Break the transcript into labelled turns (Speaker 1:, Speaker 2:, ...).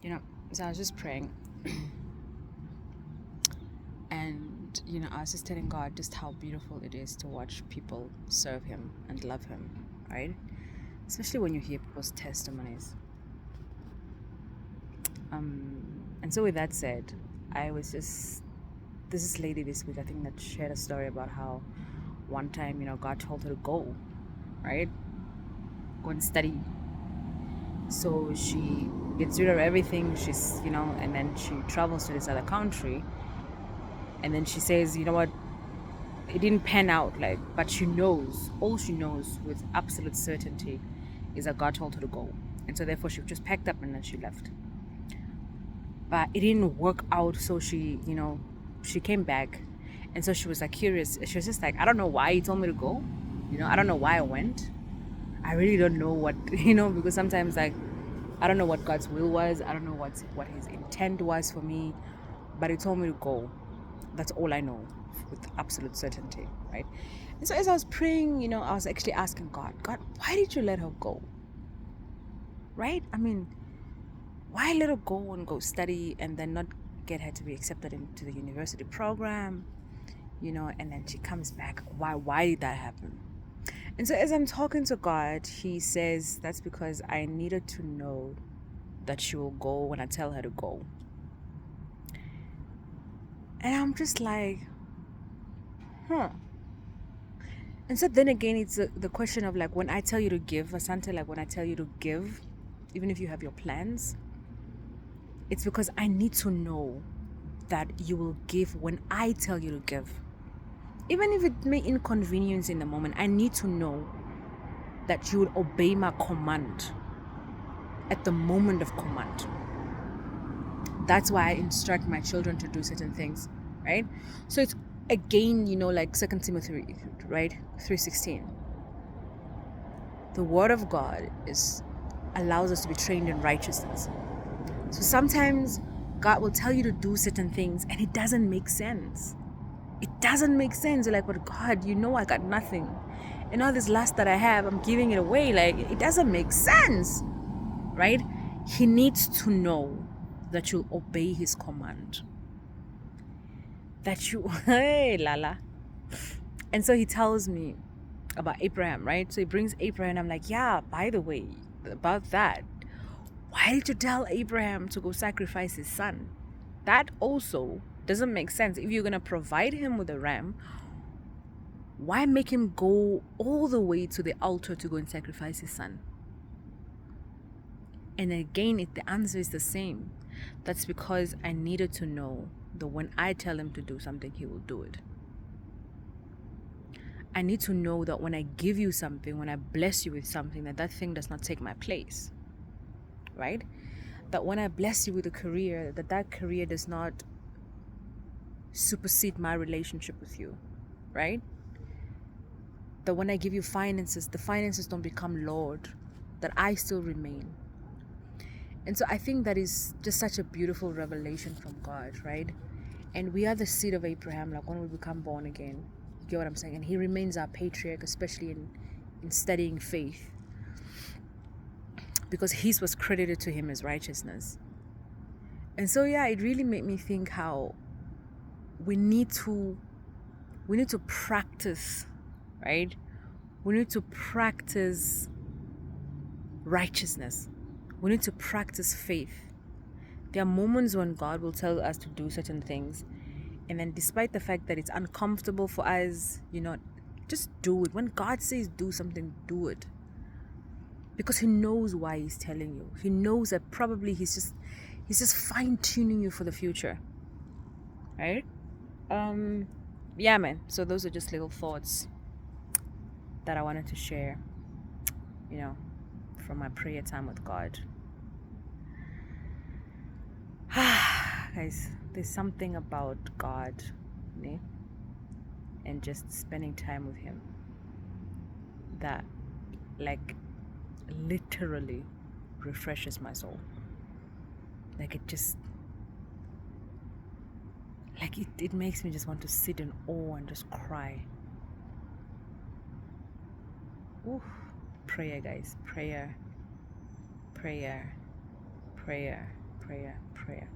Speaker 1: you know, so I was just praying, and I was just telling God just how beautiful it is to watch people serve Him and love Him, right? Especially when you hear people's testimonies. And so with that said, I was just this lady this week, I think, that shared a story about how one time, God told her to go, right? Go and study. So she gets rid of everything. And then she travels to this other country. And then she says, you know what? It didn't pan out, but all she knows with absolute certainty is that God told her to go. And so therefore she just packed up and then she left. But it didn't work out. So she came back. And so she was like curious. She was just like, I don't know why he told me to go. I don't know why I went. I really don't know what, because sometimes, like, I don't know what God's will was. I don't know what his intent was for me, but he told me to go. That's all I know with absolute certainty, right? And so as I was praying, I was actually asking God, why did you let her go? Right? I mean, why let her go and go study and then not get her to be accepted into the university program? And then she comes back. Why did that happen? And so as I'm talking to God, he says that's because I needed to know that she will go when I tell her to go. And I'm just like, huh. And so then again, it's the question of, like, when I tell you to give, Asante, like when I tell you to give, even if you have your plans, it's because I need to know that you will give when I tell you to give. Even if it may inconvenience in the moment, I need to know that you will obey my command at the moment of command. That's why I instruct my children to do certain things, right? So it's again, like 2 Timothy, right? 3:16. The word of God allows us to be trained in righteousness. So sometimes God will tell you to do certain things and it doesn't make sense. It doesn't make sense. You're like, but God, I got nothing. And all this lust that I have, I'm giving it away. Like, it doesn't make sense, right? He needs to know that you'll obey his command. That you, hey, Lala. And so he tells me about Abraham, right? So he brings Abraham. I'm like, yeah, by the way, about that, why did you tell Abraham to go sacrifice his son? That also doesn't make sense. If you're going to provide him with a ram, why make him go all the way to the altar to go and sacrifice his son? And again, the answer is the same. That's because I needed to know that when I tell him to do something, he will do it. I need to know that when I give you something, when I bless you with something, that thing does not take my place, right? That when I bless you with a career, that career does not supersede my relationship with you, right? That when I give you finances, the finances don't become Lord, that I still remain. And so I think that is just such a beautiful revelation from God, right? And we are the seed of Abraham, like when we become born again. You get what I'm saying? And he remains our patriarch, especially in studying faith, because his was credited to him as righteousness. And so, yeah, it really made me think how we need to practice, right? We need to practice righteousness. We need to practice faith. There are moments when God will tell us to do certain things, and then despite the fact that it's uncomfortable for us, just do it. When God says do something, do it. Because he knows why he's telling you. He knows that probably he's just fine-tuning you for the future. Right? Yeah, man. So those are just little thoughts that I wanted to share, from my prayer time with God. Guys, there's something about God, né? And just spending time with him that, like, literally refreshes my soul. Like, it makes me just want to sit in awe and just cry. Oof. Prayer, guys. Prayer. prayer, prayer.